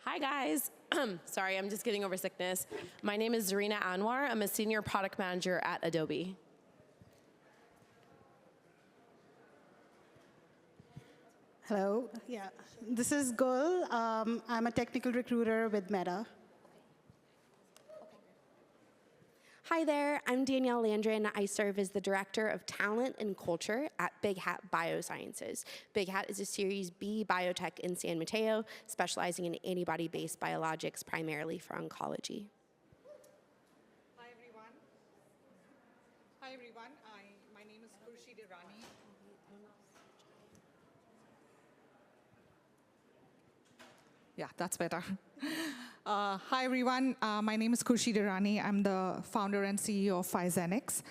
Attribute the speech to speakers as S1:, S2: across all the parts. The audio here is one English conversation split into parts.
S1: Hi, guys. Sorry, I'm just getting over sickness. My name is Zarina Anwar. I'm a senior product manager at Adobe.
S2: Hello. Yeah, this is 𝗣𝗿𝗏𝗄𝗏. I'm a technical recruiter with Meta.
S3: Hi there, I'm Danielle Landrin. I serve as the Director of Talent and Culture at 𝗣𝗿𝗏𝗄𝗏. 𝗣𝗿𝗏𝗏 is a Series B biotech in San Mateo, specializing in antibody-based biologics, primarily for oncology.
S4: Hi, everyone. Hi, everyone. My name is 𝗣𝗿𝗏𝗄𝗏𝗏. Yeah, that's better. Hi, everyone. My name is 𝗣𝗿𝗏𝗄𝗏𝗏. I'm the founder and CEO of 𝗣𝗿𝗏𝗃𝗃.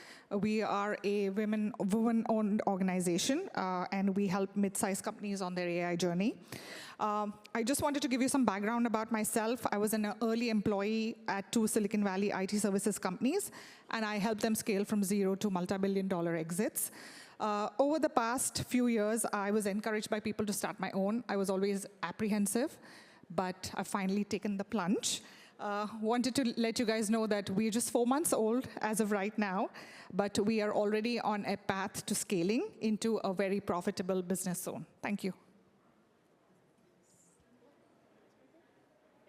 S4: We are a women-owned organization, and we help mid-sized companies on their AI journey. I just wanted to give you some background about myself. I was an early employee at 2 Silicon Valley IT services companies, and I helped them scale from 0 to multi-billion-dollar exits. Over the past few years, I was encouraged by people to start my own. I was always apprehensive, but I've finally taken the plunge. Wanted to let you guys know that we're just 4 months old as of right now, but we are already on a path to scaling into a very profitable business zone. Thank you.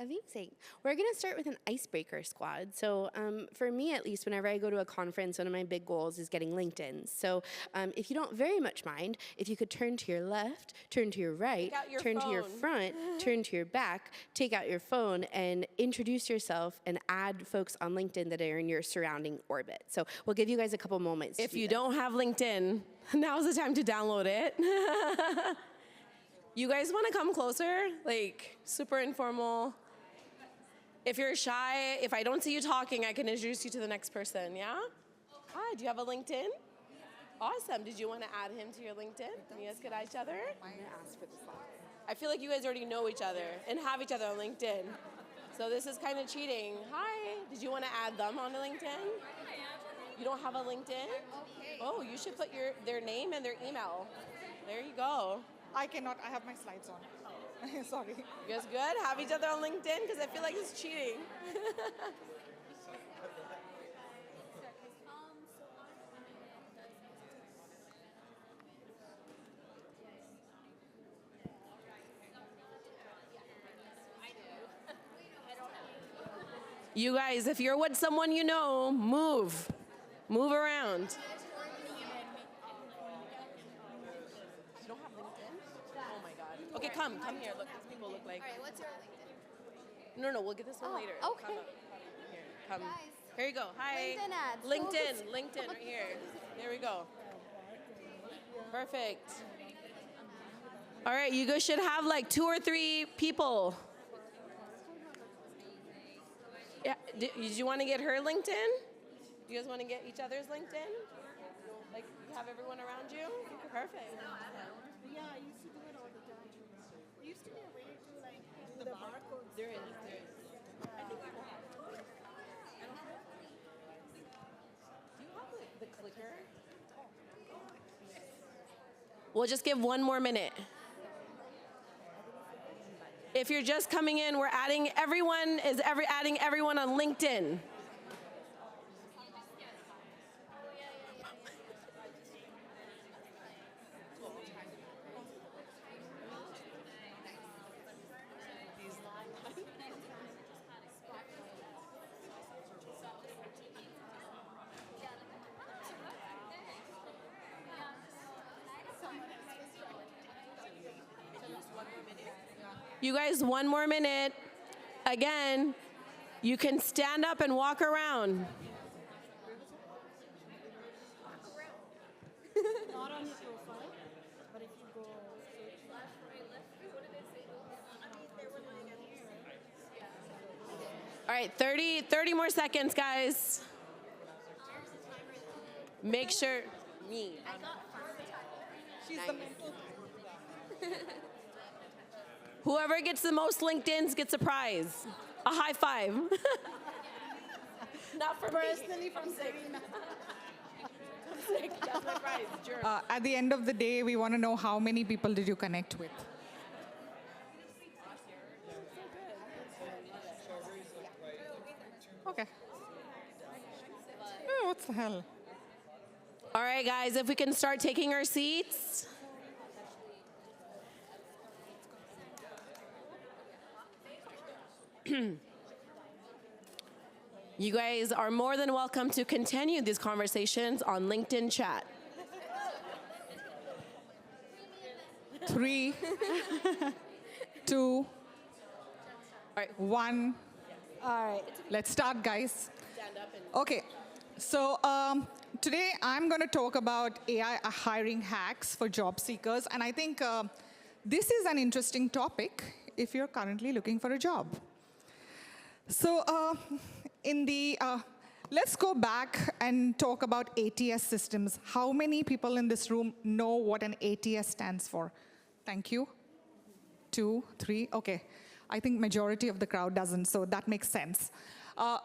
S3: Amazing. We're going to start with an icebreaker squad. So for me, at least, whenever I go to a conference, one of my big goals is getting LinkedIn. So if you don't very much mind, if you could turn to your left, turn to your right, turn to your front, turn to your back, take out your phone, and introduce yourself and add folks on LinkedIn that are in your surrounding orbit. So we'll give you guys a couple moments.
S1: If you don't have LinkedIn, now's the time to download it. You guys want to come closer? Like, super informal. If you're shy, if I don't see you talking, I can introduce you to the next person, yeah? Hi, do you have a LinkedIn? Awesome. Did you want to add him to your LinkedIn? You guys could add each other? I feel like you guys already know each other and have each other on LinkedIn. So this is kind of cheating. Hi. Did you want to add them on LinkedIn? You don't have a LinkedIn? Oh, you should put their name and their email. There you go.
S4: I cannot. I have my slides on. Sorry.
S1: You guys good? Have each other on LinkedIn? Because I feel like it's cheating. You guys, if you're with someone you know, move. Move around. Okay, come here. Look, these people look like.
S5: All right, what's your LinkedIn?
S1: No, we'll get this one later.
S5: Okay.
S1: Come.
S5: Guys.
S1: Here you go. Hi.
S5: LinkedIn ads.
S1: LinkedIn right here. There we go. Perfect. All right, you guys should have like 2 or 3 people. Yeah. Did you want to get her LinkedIn? Do you guys want to get each other's LinkedIn? Like, have everyone around you? Perfect.
S2: Yeah, I used to do it all the time. There used to be a way to like do the barcodes.
S1: There is. I think I have. Do you have the clicker? We'll just give 1 more minute. If you're just coming in, we're adding everyone on LinkedIn. You guys, 1 more minute. Again, you can stand up and walk around.
S2: Not on your profile, but if you go
S1: All right, 30 more seconds, guys. Make sure, me.
S4: She's the mental.
S1: Whoever gets the most LinkedIns gets a prize. A high five. Not for
S2: personally
S1: me.
S2: from Zarina.
S1: That's my prize.
S4: At the end of the day, we want to know how many people did you connect with. Okay. Oh, what the hell?
S1: All right, guys, if we can start taking our seats. You guys are more than welcome to continue these conversations on LinkedIn chat.
S4: 3, 2, 1.
S2: All right.
S4: Let's start, guys. Okay, so today I'm going to talk about AI hiring hacks for job seekers, and I think this is an interesting topic if you're currently looking for a job. So let's go back and talk about ATS systems. How many people in this room know what an ATS stands for? Thank you. 2, 3, okay. I think majority of the crowd doesn't, so that makes sense.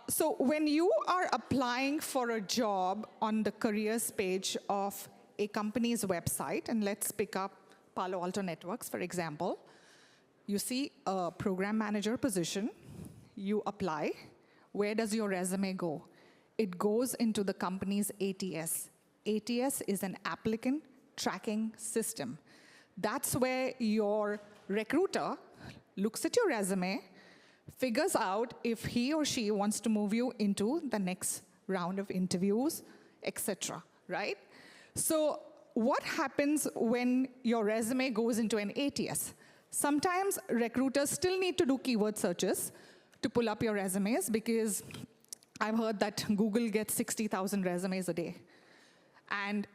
S4: So when you are applying for a job on the careers page of a company's website, and let's pick up Palo Alto Networks, for example, you see a program manager position, you apply. Where does your resume go? It goes into the company's ATS. ATS is an applicant tracking system. That's where your recruiter looks at your resume, figures out if he or she wants to move you into the next round of interviews, etc., right? So what happens when your resume goes into an ATS? Sometimes recruiters still need to do keyword searches to pull up your resumes, because I've heard that Google gets 60,000 resumes a day. And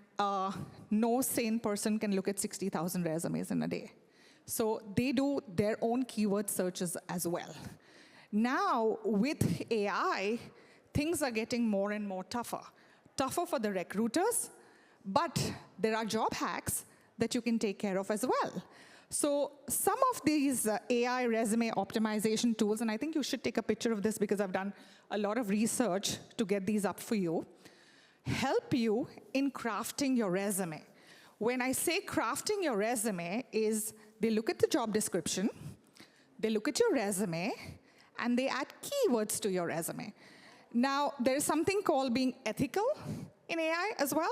S4: no sane person can look at 60,000 resumes in a day. So they do their own keyword searches as well. Now, with AI, things are getting more and more tougher. Tougher for the recruiters, but there are job hacks that you can take care of as well. So some of these AI resume optimization tools, and I think you should take a picture of this because I've done a lot of research to get these up for you, help you in crafting your resume. When I say crafting your resume is they look at the job description, they look at your resume, and they add keywords to your resume. Now, there's something called being ethical in AI as well.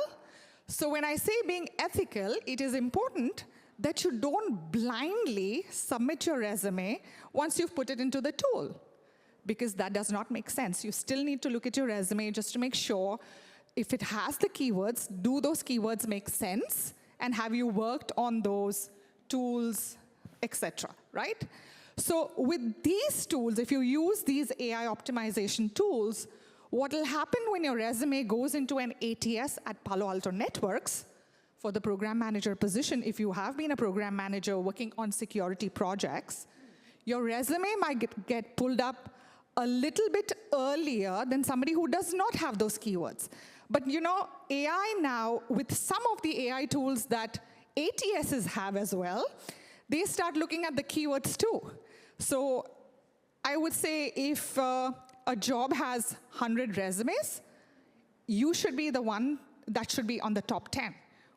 S4: So when I say being ethical, it is important that you don't blindly submit your resume once you've put it into the tool, because that does not make sense. You still need to look at your resume just to make sure if it has the keywords, do those keywords make sense, and have you worked on those tools, etc., right? So with these tools, if you use these AI optimization tools, what will happen when your resume goes into an ATS at Palo Alto Networks for the program manager position, if you have been a program manager working on security projects, your resume might get pulled up a little bit earlier than somebody who does not have those keywords. But you know, AI now, with some of the AI tools that ATSs have as well, they start looking at the keywords too. So I would say if a job has 100 resumes, you should be the one that should be on the top 10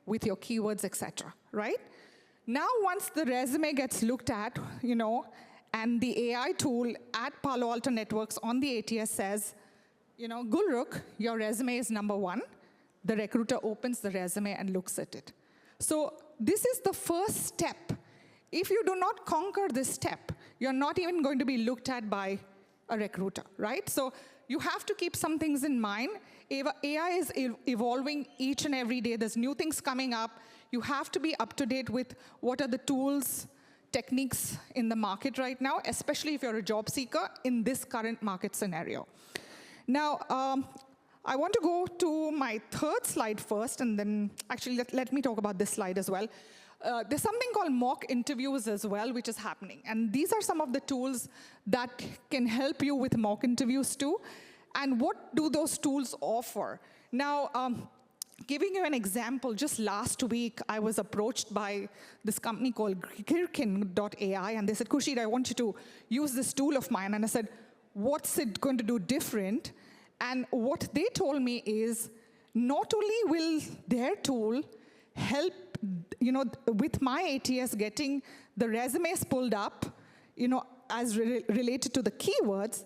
S4: with your keywords, etc., right? Now, once the resume gets looked at, you know, and the AI tool at Palo Alto Networks on the ATS says, you know, Gulrukh, your resume is number 1. The recruiter opens the resume and looks at it. So this is the first step. If you do not conquer this step, you're not even going to be looked at by a recruiter, right? So you have to keep some things in mind. AI is evolving each and every day. There's new things coming up. You have to be up to date with what are the tools, techniques in the market right now, especially if you're a job seeker in this current market scenario. Now, I want to go to my third slide first, and then actually let me talk about this slide as well. There's something called mock interviews as well, which is happening. And these are some of the tools that can help you with mock interviews too. And what do those tools offer? Now, giving you an example, just last week, I was approached by this company called 𝗣𝗿ecie_𝗱𝗂𝗏, and they said, Khurshid, I want you to use this tool of mine. And I said, what's it going to do different? And what they told me is, not only will their tool help, you know, with my ATS getting the resumes pulled up, you know, as related to the keywords,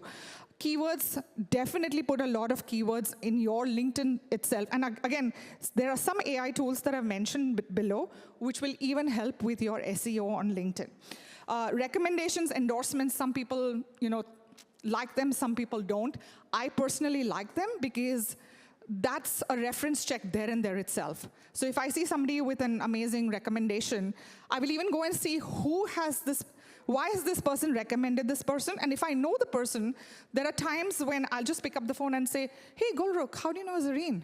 S4: SEO. Keywords, definitely put a lot of keywords in your LinkedIn itself. And again, there are some AI tools that I've mentioned below, which will even help with your SEO on LinkedIn. Recommendations, endorsements, some people, like them, some people don't. I personally like them because that's a reference check there and there itself. So if I see somebody with an amazing recommendation, I will even go and see who has this. Why has this person recommended this person? And if I know the person, there are times when I'll just pick up the phone and say, hey, Gulrukh, how do you know Zareen?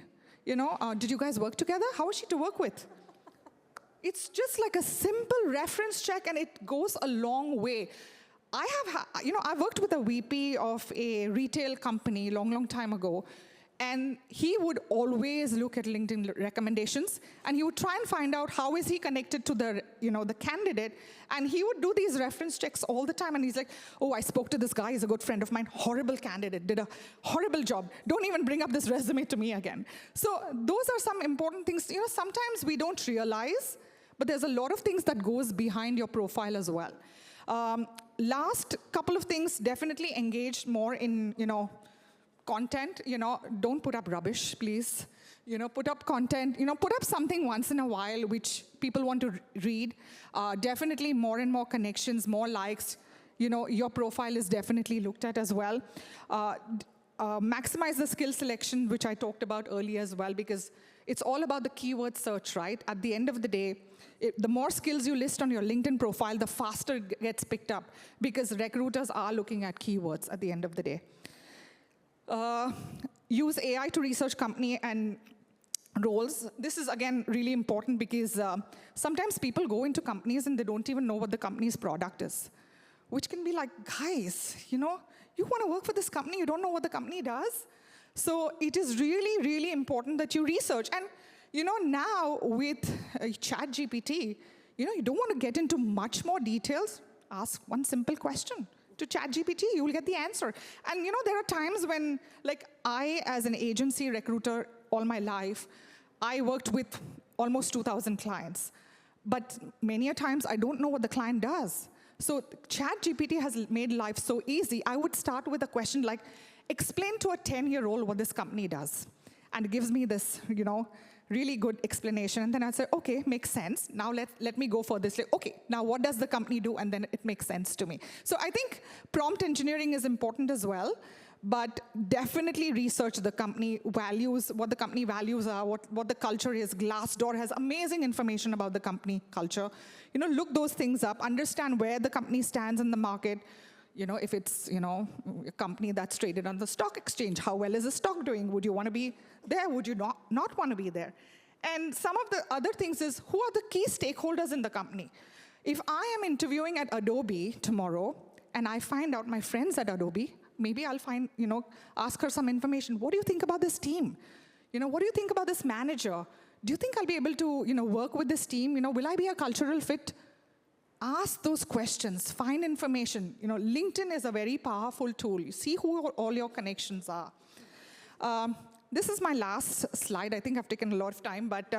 S4: Did you guys work together? How is she to work with? It's just like a simple reference check, and it goes a long way. I worked with a VP of a retail company long time ago, and he would always look at LinkedIn recommendations, and he would try and find out how is he connected to the, the candidate, and he would do these reference checks all the time, and he's like, oh, I spoke to this guy, he's a good friend of mine, horrible candidate, did a horrible job, don't even bring up this resume to me again. So those are some important things. Sometimes we don't realize, but there's a lot of things that goes behind your profile as well. Last couple of things, definitely engage more in, content. Don't put up rubbish, please. Put up content. Put up something once in a while which people want to read. Definitely more and more connections, more likes. Your profile is definitely looked at as well. Maximize the skill selection, which I talked about earlier as well, because It's all about the keyword search, right? At the end of the day, the more skills you list on your LinkedIn profile, the faster it gets picked up, because recruiters are looking at keywords at the end of the day. Use AI to research company and roles. This is, again, really important because sometimes people go into companies and they don't even know what the company's product is, which can be like, guys, you want to work for this company, you don't know what the company does? So it is really, really important that you research. And now with ChatGPT, you don't want to get into much more details. Ask one simple question to ChatGPT, you will get the answer. And there are times when, like I, as an agency recruiter all my life, I worked with almost 2,000 clients. But many a times, I don't know what the client does. So ChatGPT has made life so easy. I would start with a question like, explain to a 10-year-old what this company does. And it gives me this, really good explanation. And then I'd say, OK, makes sense. Now let me go for this. Like, OK, now what does the company do? And then it makes sense to me. So I think prompt engineering is important as well. But definitely research the company values, what the company values are, what the culture is. Glassdoor has amazing information about the company culture. Look those things up. Understand where the company stands in the market. If it's, a company that's traded on the stock exchange, how well is the stock doing? Would you want to be there? Would you not want to be there? And some of the other things is, who are the key stakeholders in the company? If I am interviewing at Adobe tomorrow, and I find out my friends at Adobe, maybe I'll ask her some information. What do you think about this team? What do you think about this manager? Do you think I'll be able to, work with this team? Will I be a cultural fit? Ask those questions, find information. LinkedIn is a very powerful tool. You see who all your connections are. This is my last slide. I think I've taken a lot of time, but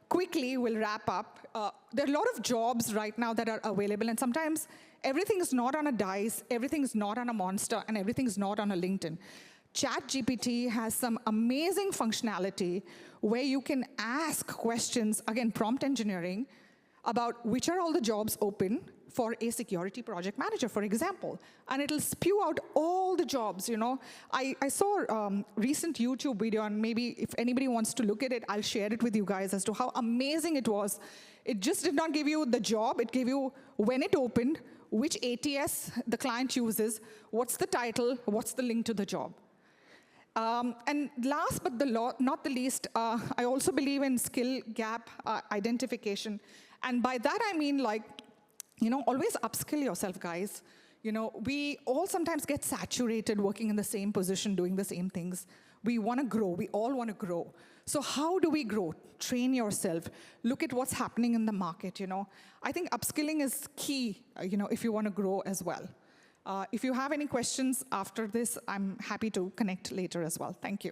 S4: quickly we'll wrap up. There are a lot of jobs right now that are available, and sometimes everything is not on a Dice, everything is not on a Monster, and everything is not on a LinkedIn. ChatGPT has some amazing functionality where you can ask questions, again, prompt engineering, about which are all the jobs open for a security project manager, for example. And it'll spew out all the jobs, I saw a recent YouTube video, and maybe if anybody wants to look at it, I'll share it with you guys as to how amazing it was. It just did not give you the job, it gave you when it opened, which ATS the client uses, what's the title, what's the link to the job. And last but not the least, I also believe in skill gap identification. And by that, I mean, always upskill yourself, guys. We all sometimes get saturated working in the same position, doing the same things. We want to grow. We all want to grow. So how do we grow? Train yourself. Look at what's happening in the market, I think upskilling is key, if you want to grow as well. If you have any questions after this, I'm happy to connect later as well. Thank you.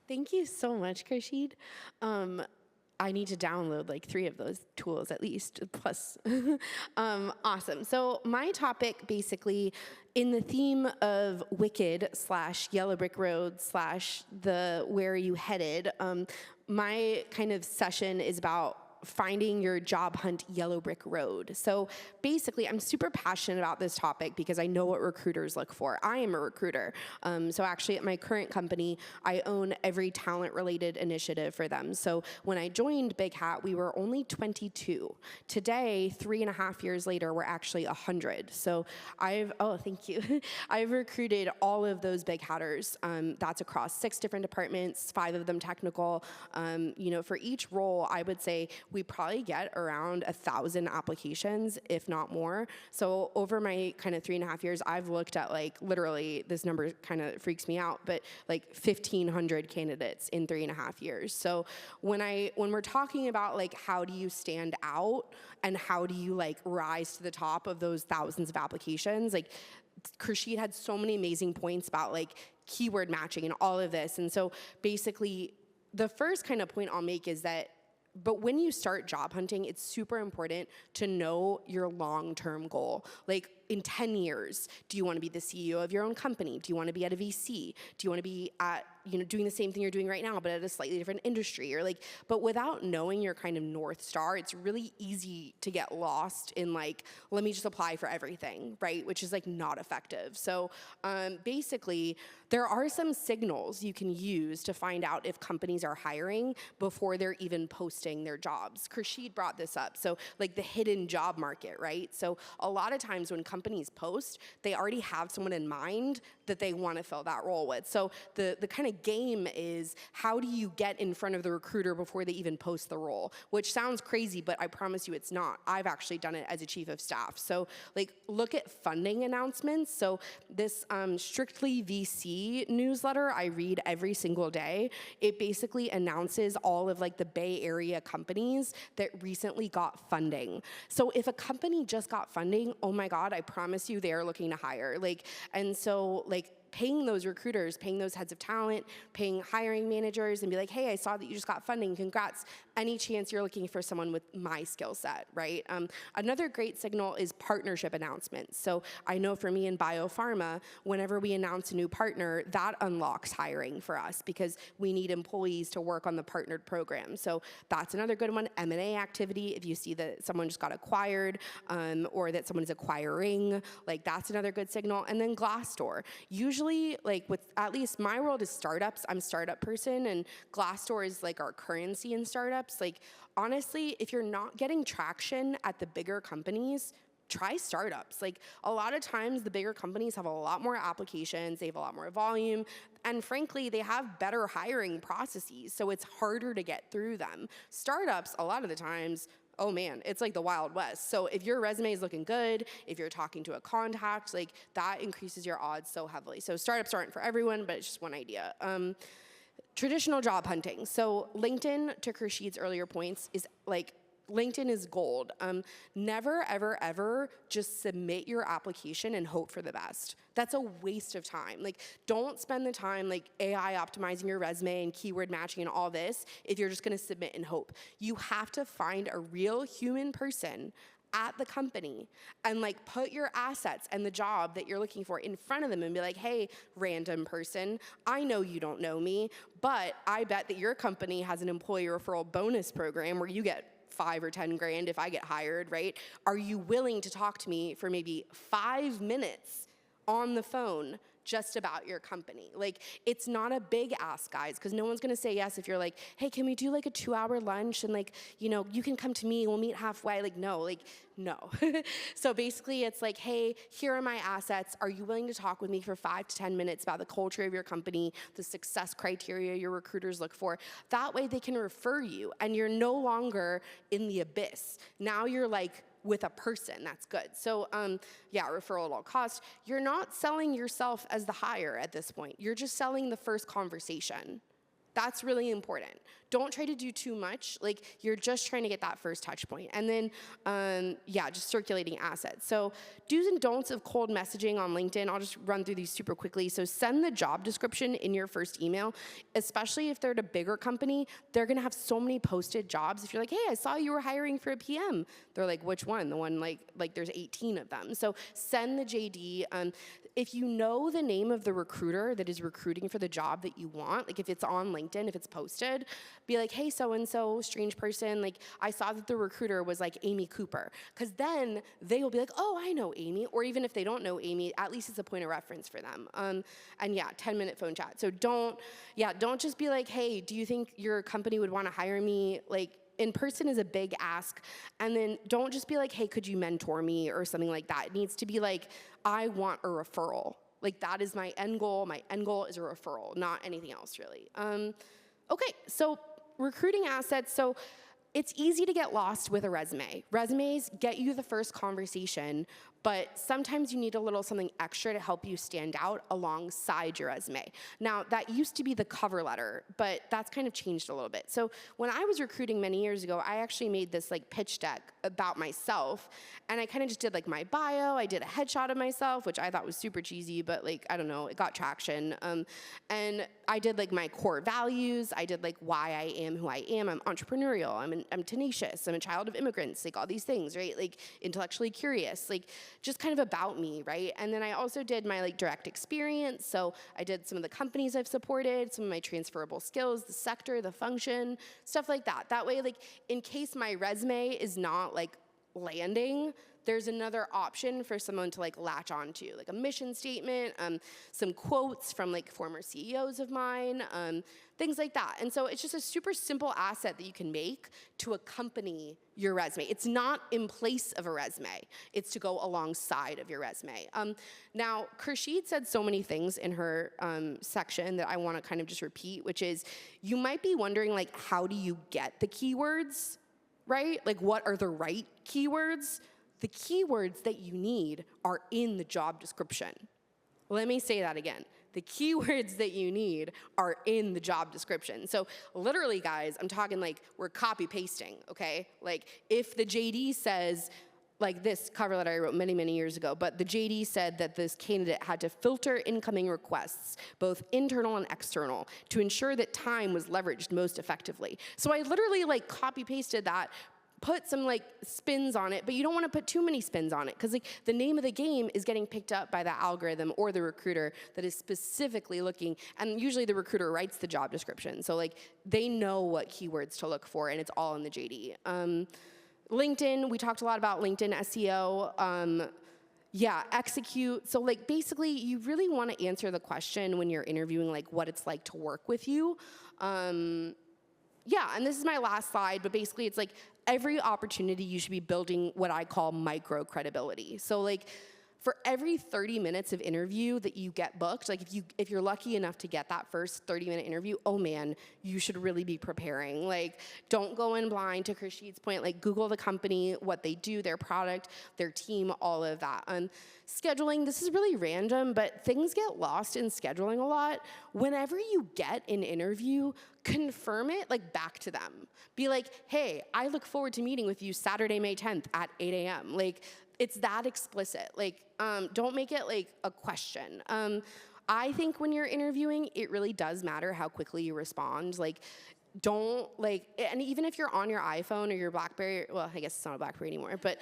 S3: Thank you so much, 𝗣𝗿. I need to download like 3 of those tools at least, plus. Awesome. So my topic, basically, in the theme of 𝗣𝗿𝗿/Yellow Brick Road / the Where Are You Headed, my kind of session is about finding your job hunt yellow brick road. So basically, I'm super passionate about this topic because I know what recruiters look for. I am a recruiter. So actually, at my current company, I own every talent-related initiative for them. So when I joined Big Hat, we were only 22. Today, 3.5 years later, we're actually 100. So thank you. I've recruited all of those Big Hatters. That's across 6 different departments, 5 of them technical. For each role, I would say we probably get around 1,000 applications, if not more. So over my kind of 3.5 years, I've looked at literally, this number kind of freaks me out, but 1,500 candidates in 3.5 years. So when we're talking about how do you stand out and how do you rise to the top of those thousands of applications, 𝗍𝗏 had so many amazing points about keyword matching and all of this. And so basically, the first kind of point I'll make is that, but when you start job hunting, it's super important to know your long-term goal. in 10 years, do you want to be the CEO of your own company? Do you want to be at a VC? Do you want to be at, doing the same thing you're doing right now, but at a slightly different industry? Or like, but without knowing your kind of North Star, it's really easy to get lost in like, let me just apply for everything, right? Which is like not effective. So basically, there are some signals you can use to find out if companies are hiring before they're even posting their jobs. 𝗑𝗫 brought this up. So like the hidden job market, right? So a lot of times when companies post, they already have someone in mind that they want to fill that role with. So the kind of game is, how do you get in front of the recruiter before they even post the role? Which sounds crazy, but I promise you it's not. I've actually done it as a chief of staff. So like look at funding announcements. So this Strictly VC newsletter I read every single day. It basically announces all of like the Bay Area companies that recently got funding. So if a company just got funding, oh my God, I promise you they're looking to hire. Like, and so like, paying those recruiters, paying those heads of talent, paying hiring managers, and be like, hey, I saw that you just got funding, congrats. Any chance you're looking for someone with my skill set, right? Another great signal is partnership announcements. So I know for me in biopharma, whenever we announce a new partner, that unlocks hiring for us because we need employees to work on the partnered program. So that's another good one. M&A activity, if you see that someone just got acquired or that someone is acquiring, like that's another good signal. And then Glassdoor. Usually, like with, at least my world is startups. I'm a startup person, and Glassdoor is like our currency in startups. Like honestly, if you're not getting traction at the bigger companies, try startups. Like a lot of times the bigger companies have a lot more applications, they have a lot more volume, and frankly, they have better hiring processes, so it's harder to get through them. Startups, a lot of the times, oh man, it's like the Wild West. So if your resume is looking good, if you're talking to a contact, like that increases your odds so heavily. So startups aren't for everyone, but it's just one idea. Traditional job hunting. So LinkedIn, to 𝗑𝗫's earlier points, is like, LinkedIn is gold. Never, ever, ever just submit your application and hope for the best. That's a waste of time. Like, don't spend the time like AI optimizing your resume and keyword matching and all this if you're just gonna submit and hope. You have to find a real human person at the company and like put your assets and the job that you're looking for in front of them and be like, hey, random person, I know you don't know me, but I bet that your company has an employee referral bonus program where you get 5 or 10 grand if I get hired, right? Are you willing to talk to me for maybe 5 minutes on the phone just about your company? Like, it's not a big ask, guys, because no one's gonna say yes if you're like, hey, can we do like a 2-hour lunch and like, you can come to me, we'll meet halfway. Like, no. So basically it's like, hey, here are my assets. Are you willing to talk with me for 5 to 10 minutes about the culture of your company, the success criteria your recruiters look for? That way they can refer you and you're no longer in the abyss. Now you're like with a person. That's good. So yeah, referral at all costs. You're not selling yourself as the hire at this point. You're just selling the first conversation. That's really important. Don't try to do too much. Like, you're just trying to get that first touch point. And then, yeah, just circulating assets. So do's and don'ts of cold messaging on LinkedIn. I'll just run through these super quickly. So send the job description in your first email, especially if they're at a bigger company. They're going to have so many posted jobs. If you're like, hey, I saw you were hiring for a PM. They're like, which one? The one like there's 18 of them. So send the JD. If you know the name of the recruiter that is recruiting for the job that you want, like if it's on LinkedIn, if it's posted, be like, hey, so-and-so, strange person, like I saw that the recruiter was like Amy Cooper. Because then they will be like, oh, I know Amy. Or even if they don't know Amy, at least it's a point of reference for them. And yeah, 10-minute phone chat. So don't just be like, hey, do you think your company would want to hire me? Like, in person is a big ask. And then don't just be like, hey, could you mentor me or something like that. It needs to be like, I want a referral. Like, that is my end goal. My end goal is a referral, not anything else really. Okay, so recruiting assets. So it's easy to get lost with a resume. Resumes get you the first conversation, but sometimes you need a little something extra to help you stand out alongside your resume. Now, that used to be the cover letter, but that's kind of changed a little bit. So when I was recruiting many years ago, I actually made this like pitch deck about myself, and I kind of just did like my bio, I did a headshot of myself, which I thought was super cheesy, but like, I don't know, it got traction. And I did like my core values, I did like why I am who I am. I'm entrepreneurial, I'm tenacious, I'm a child of immigrants, like all these things, right? Like intellectually curious, like just kind of about me, right? And then I also did my like direct experience. So I did some of the companies I've supported, some of my transferable skills, the sector, the function, stuff like that. That way, like in case my resume is not like landing, there's another option for someone to like latch onto, like a mission statement, some quotes from like former CEOs of mine, things like that. And so it's just a super simple asset that you can make to accompany your resume. It's not in place of a resume. It's to go alongside of your resume. Now, 𝗑𝗫 said so many things in her section that I want to kind of just repeat, which is you might be wondering like, how do you get the keywords, right? Like what are the right keywords? The keywords that you need are in the job description. Let me say that again. The keywords that you need are in the job description. So literally, guys, I'm talking like we're copy pasting, okay? Like if the JD says, like this cover letter I wrote many, many years ago, but the JD said that this candidate had to filter incoming requests, both internal and external, to ensure that time was leveraged most effectively. So I literally like copy pasted that, put some like spins on it, but you don't want to put too many spins on it because like the name of the game is getting picked up by the algorithm or the recruiter that is specifically looking, and usually the recruiter writes the job description. So like they know what keywords to look for and it's all in the JD. LinkedIn, we talked a lot about LinkedIn SEO. Yeah, execute. So like basically you really want to answer the question when you're interviewing like what it's like to work with you. Yeah, and this is my last slide, but basically it's like every opportunity you should be building what I call micro credibility. So like for every 30 minutes of interview that you get booked, like if you're lucky enough to get that first 30-minute interview, oh man, you should really be preparing. Like don't go in blind, to 𝗑𝗫's point, like Google the company, what they do, their product, their team, all of that. Scheduling, this is really random, but things get lost in scheduling a lot. Whenever you get an interview, confirm it like back to them. Be like, hey, I look forward to meeting with you Saturday, May 10th at 8 a.m. Like, it's that explicit. Like, don't make it like a question. I think when you're interviewing, it really does matter how quickly you respond. Like, don't like, and even if you're on your iPhone or your BlackBerry, well, I guess it's not a BlackBerry anymore, but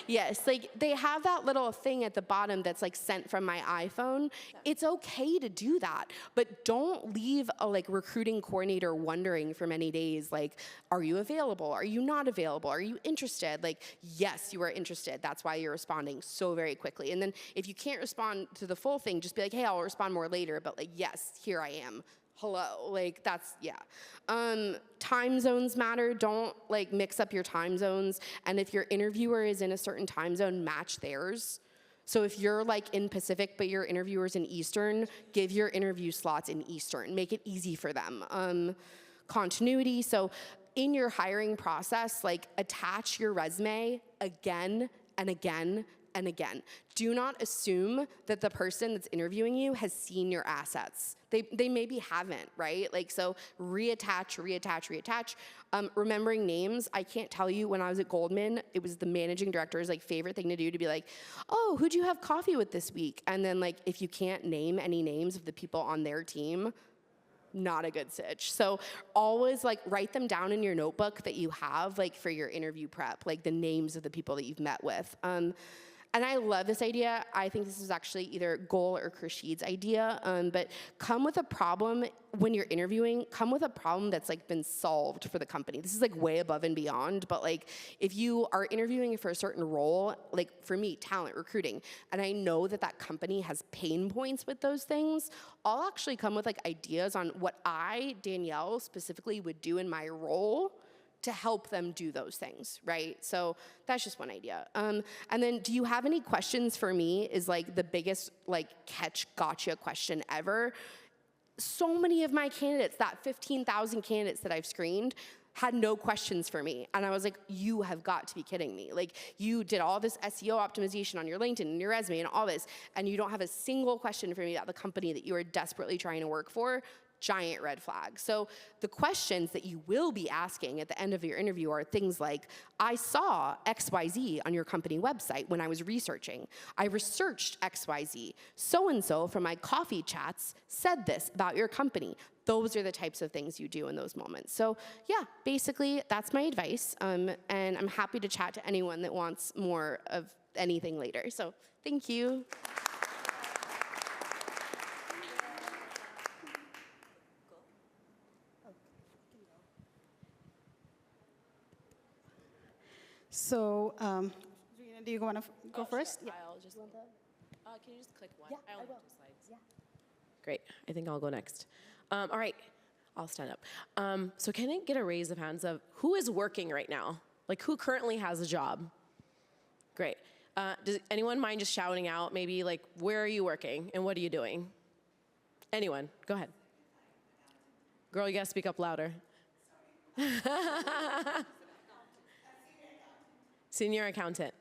S3: yes, like they have that little thing at the bottom that's like sent from my iPhone. It's okay to do that, but don't leave a like recruiting coordinator wondering for many days, like, are you available? Are you not available? Are you interested? Like, yes, you are interested. That's why you're responding so very quickly. And then if you can't respond to the full thing, just be like, hey, I'll respond more later, but like, yes, here I am. Hello, like that's, yeah. Time zones matter. Don't like mix up your time zones. And if your interviewer is in a certain time zone, match theirs. So if you're like in Pacific, but your interviewer's in Eastern, give your interview slots in Eastern. Make it easy for them. Continuity, so in your hiring process, like attach your resume again and again and again. Do not assume that the person that's interviewing you has seen your assets. They maybe haven't, right? Like, so reattach, reattach, reattach. Remembering names, I can't tell you, when I was at Goldman, it was the managing director's like favorite thing to do, to be like, oh, who'd you have coffee with this week? And then like, if you can't name any names of the people on their team, not a good sitch. So always like write them down in your notebook that you have like for your interview prep, like the names of the people that you've met with. And I love this idea. I think this is actually either Goal or 𝗑𝗫's idea, but come with a problem when you're interviewing, come with a problem that's like been solved for the company. This is like way above and beyond, but like if you are interviewing for a certain role, like for me, talent recruiting, and I know that that company has pain points with those things, I'll actually come with like ideas on what I, Danielle, specifically would do in my role to help them do those things, right? So that's just one idea. And then, do you have any questions for me is like the biggest like catch gotcha question ever. So many of my candidates, that 15,000 candidates that I've screened, had no questions for me. And I was like, you have got to be kidding me. Like, you did all this SEO optimization on your LinkedIn and your resume and all this, and you don't have a single question for me about the company that you are desperately trying to work for. Giant red flag. So the questions that you will be asking at the end of your interview are things like, I saw XYZ on your company website when I was researching. I researched XYZ. So-and-so from my coffee chats said this about your company. Those are the types of things you do in those moments. So yeah, basically that's my advice. And I'm happy to chat to anyone that wants more of anything later. So thank you.
S2: So, Rena, do you want to go first?
S1: Sure. I'll just can you just click one? I only have 2 slides. Yeah. Great. I think I'll go next. All right. I'll stand up. So can I get a raise of hands of who is working right now? Like who currently has a job? Great. Does anyone mind just shouting out maybe like where are you working and what are you doing? Anyone? Go ahead. Girl, you gotta speak up louder. Senior accountant.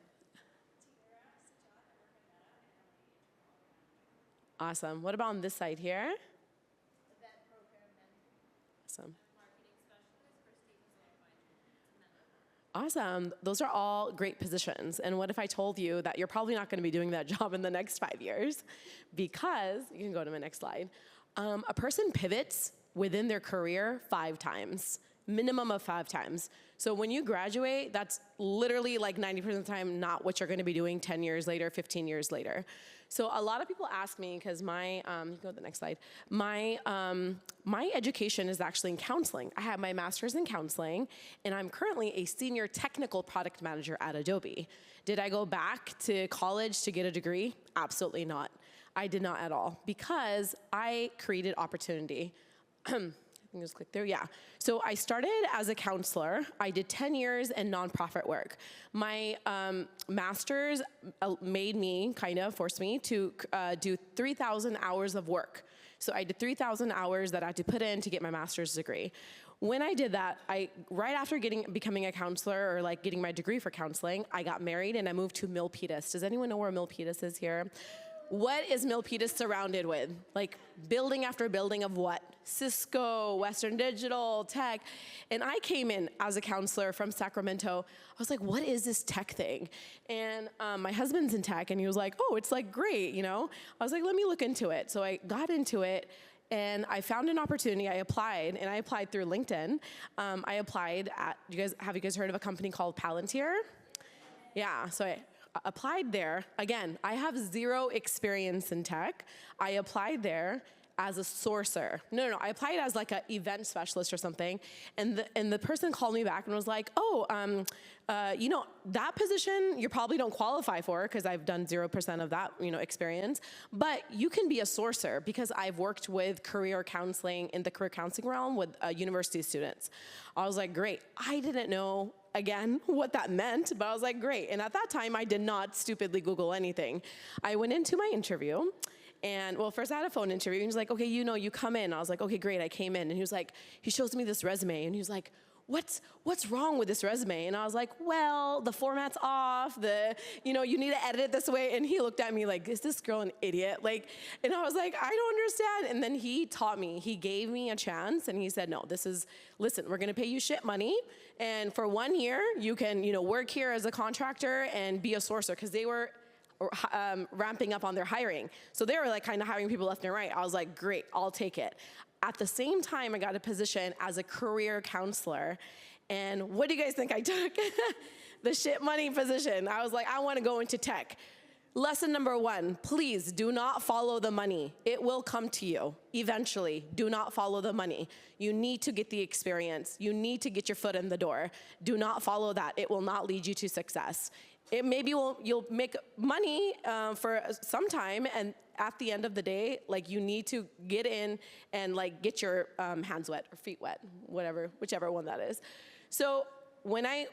S1: Awesome. What about on this side here? Awesome. Awesome. Those are all great positions. And what if I told you that you're probably not going to be doing that job in the next 5 years? Because, you can go to my next slide, a person pivots within their career 5 times, minimum of 5 times. So when you graduate, that's literally like 90% of the time not what you're going to be doing 10 years later, 15 years later. So a lot of people ask me, because my, you can go to the next slide, my education is actually in counseling. I have my master's in counseling, and I'm currently a senior technical product manager at Adobe. Did I go back to college to get a degree? Absolutely not. I did not at all, because I created opportunity. I can just click there, yeah. So I started as a counselor. I did 10 years in nonprofit work. My master's made me, forced me to do 3,000 hours of work. So I did 3,000 hours that I had to put in to get my master's degree. When I did that, right after becoming a counselor or like getting my degree for counseling, I got married and I moved to Milpitas. Does anyone know where Milpitas is here? What is Milpitas surrounded with? Like building after building of what? Cisco, Western Digital, tech. And I came in as a counselor from Sacramento. I was like, what is this tech thing? And my husband's in tech, and he was like, oh, it's like great, you know? I was like, let me look into it. So I got into it, and I found an opportunity. I applied, and I applied through LinkedIn. I applied at, have you guys heard of a company called Palantir? Yeah, so I applied there. Again, I have 0 experience in tech. I applied there as a sourcer. No, I applied as like an event specialist or something. And the person called me back and was like, oh, you know, that position you probably don't qualify for because I've done 0% of that, you know, experience. But you can be a sourcer because I've worked with career counseling in the career counseling realm with university students. I was like, great. I didn't know again what that meant, but I was like, great. And at that time, I did not stupidly Google anything. I went into my interview, and well, first I had a phone interview, and he was like, okay, you know, you come in. I was like, okay, great, I came in. And he was like, he shows me this resume, and he was like, what's wrong with this resume? And I was like, well, the format's off, you know, you need to edit it this way. And he looked at me like, is this girl an idiot? Like, and I was like, I don't understand. And then he taught me, he gave me a chance, and he said, no, listen, we're gonna pay you shit money. And for 1 year, you can, you know, work here as a contractor and be a sourcer, because they were ramping up on their hiring. So they were like kind of hiring people left and right. I was like, great, I'll take it. At the same time, I got a position as a career counselor. And what do you guys think I took? The shit money position. I was like, I want to go into tech. Lesson number 1, please do not follow the money. It will come to you eventually. Do not follow the money. You need to get the experience. You need to get your foot in the door. Do not follow that. It will not lead you to success. It maybe you'll make money for some time, and at the end of the day, like, you need to get in and like get your hands wet or feet wet, whichever one that is. So when I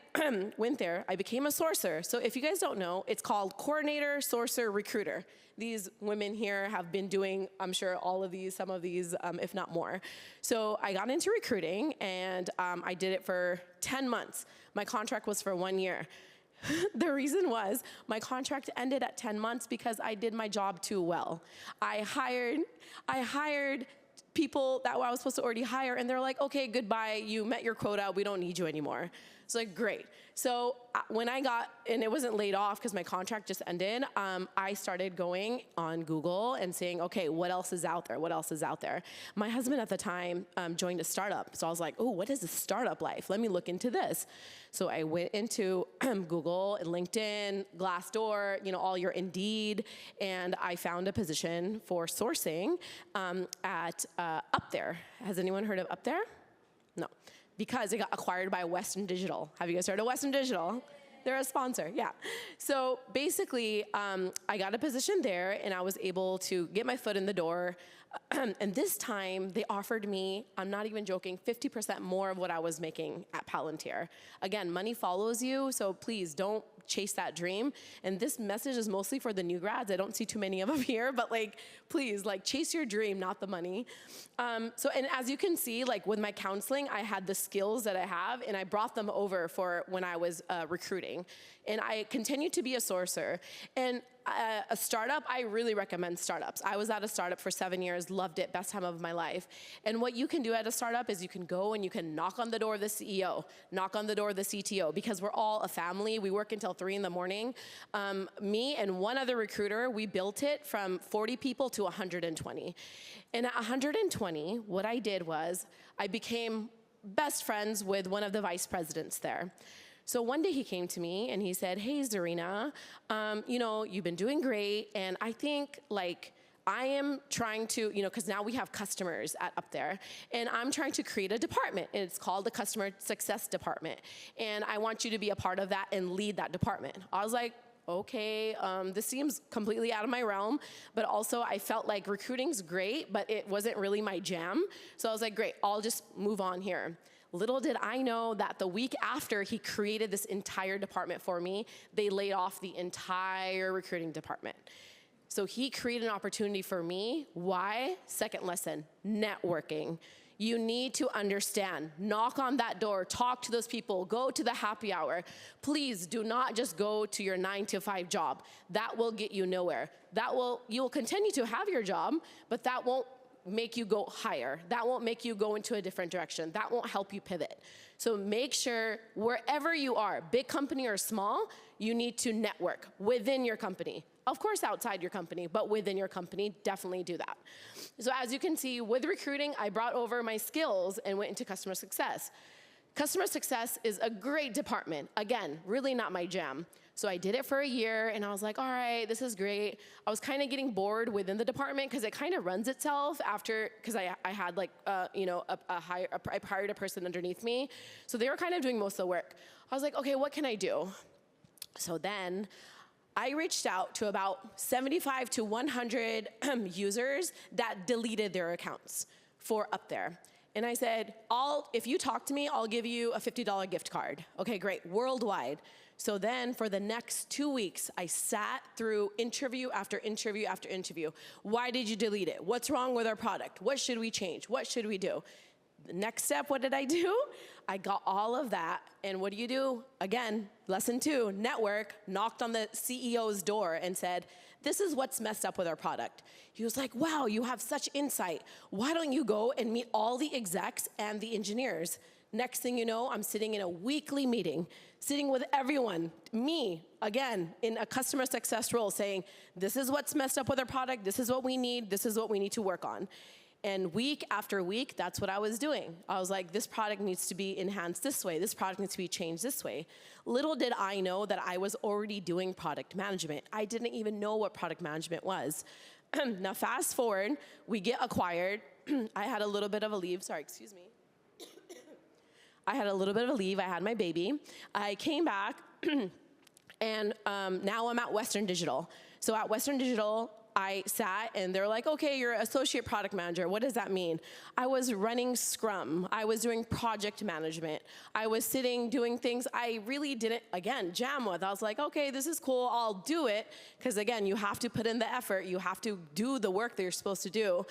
S1: went there, I became a sourcer. So if you guys don't know, it's called coordinator, sourcer, recruiter. These women here have been doing, I'm sure, all of these, some of these, if not more. So I got into recruiting, and I did it for 10 months. My contract was for 1 year. The reason was my contract ended at 10 months because I did my job too well. I hired people that I was supposed to already hire, and they're like, okay, goodbye, you met your quota, we don't need you anymore. It's like, great. So when I got, and it wasn't laid off because my contract just ended, I started going on Google and saying, okay, what else is out there? What else is out there? My husband at the time joined a startup. So I was like, oh, what is a startup life? Let me look into this. So I went into Google and LinkedIn, Glassdoor, all your Indeed, and I found a position for sourcing at 𝗣𝗏𝗏. Has anyone heard of 𝗣𝗏𝗏? No, because it got acquired by Western Digital. Have you guys heard of Western Digital? They're a sponsor, yeah. So basically, I got a position there, and I was able to get my foot in the door. And this time, they offered me, I'm not even joking, 50% more of what I was making at Palantir. Again, money follows you, so please don't chase that dream. And this message is mostly for the new grads. I don't see too many of them here, but please, chase your dream, not the money. And as you can see, with my counseling, I had the skills that I have, and I brought them over for when I was recruiting. And I continue to be a sourcer. And a startup, I really recommend startups. I was at a startup for 7 years, loved it, best time of my life. And what you can do at a startup is you can go and you can knock on the door of the CEO, knock on the door of the CTO, because we're all a family. We work until 3 in the morning. Me and one other recruiter, we built it from 40 people to 120. And at 120, what I did was I became best friends with one of the vice presidents there. So one day he came to me and he said, hey, Zarina, you've been doing great. And I think I am trying to, because now we have customers at 𝗣𝗏𝗏, and I'm trying to create a department. And it's called the Customer Success Department. And I want you to be a part of that and lead that department. I was like, okay, this seems completely out of my realm, but also I felt like recruiting's great, but it wasn't really my jam. So I was like, great, I'll just move on here. Little did I know that the week after he created this entire department for me, they laid off the entire recruiting department. So he created an opportunity for me. Why? Second lesson, networking. You need to understand, knock on that door, talk to those people, go to the happy hour. Please do not just go to your 9-to-5 job. That will get you nowhere. You'll continue to have your job, but that won't make you go higher. That won't make you go into a different direction. That won't help you pivot. So make sure wherever you are, big company or small, you need to network within your company. Of course, outside your company, but within your company, definitely do that. So as you can see, with recruiting, I brought over my skills and went into customer success. Customer success is a great department. Again, really not my jam. So I did it for a year, and I was like, all right, this is great. I was kind of getting bored within the department because it kind of runs itself after, because I had I hired a person underneath me. So they were kind of doing most of the work. I was like, okay, what can I do? So then I reached out to about 75 to 100 users that deleted their accounts for 𝗣𝗏𝗏. And I said, if you talk to me, I'll give you a $50 gift card. Okay, great, worldwide. So then for the next 2 weeks, I sat through interview after interview after interview. Why did you delete it? What's wrong with our product? What should we change? What should we do? The next step, what did I do? I got all of that, and what do? Again, lesson 2, network, knocked on the CEO's door and said, this is what's messed up with our product. He was like, wow, you have such insight. Why don't you go and meet all the execs and the engineers? Next thing you know, I'm sitting in a weekly meeting, sitting with everyone, me, again, in a customer success role, saying, this is what's messed up with our product, this is what we need to work on. And week after week, that's what I was doing. I was like, this product needs to be enhanced this way. This product needs to be changed this way. Little did I know that I was already doing product management. I didn't even know what product management was. Now, fast forward, we get acquired. I had a little bit of a leave. Sorry, excuse me. I had a little bit of a leave. I had my baby. I came back, and now I'm at Western Digital. So at Western Digital, I sat and they're like, okay, you're associate product manager. What does that mean? I was running Scrum. I was doing project management. I was sitting doing things I really didn't, again, jam with. I was like, okay, this is cool. I'll do it. Because again, you have to put in the effort. You have to do the work that you're supposed to do.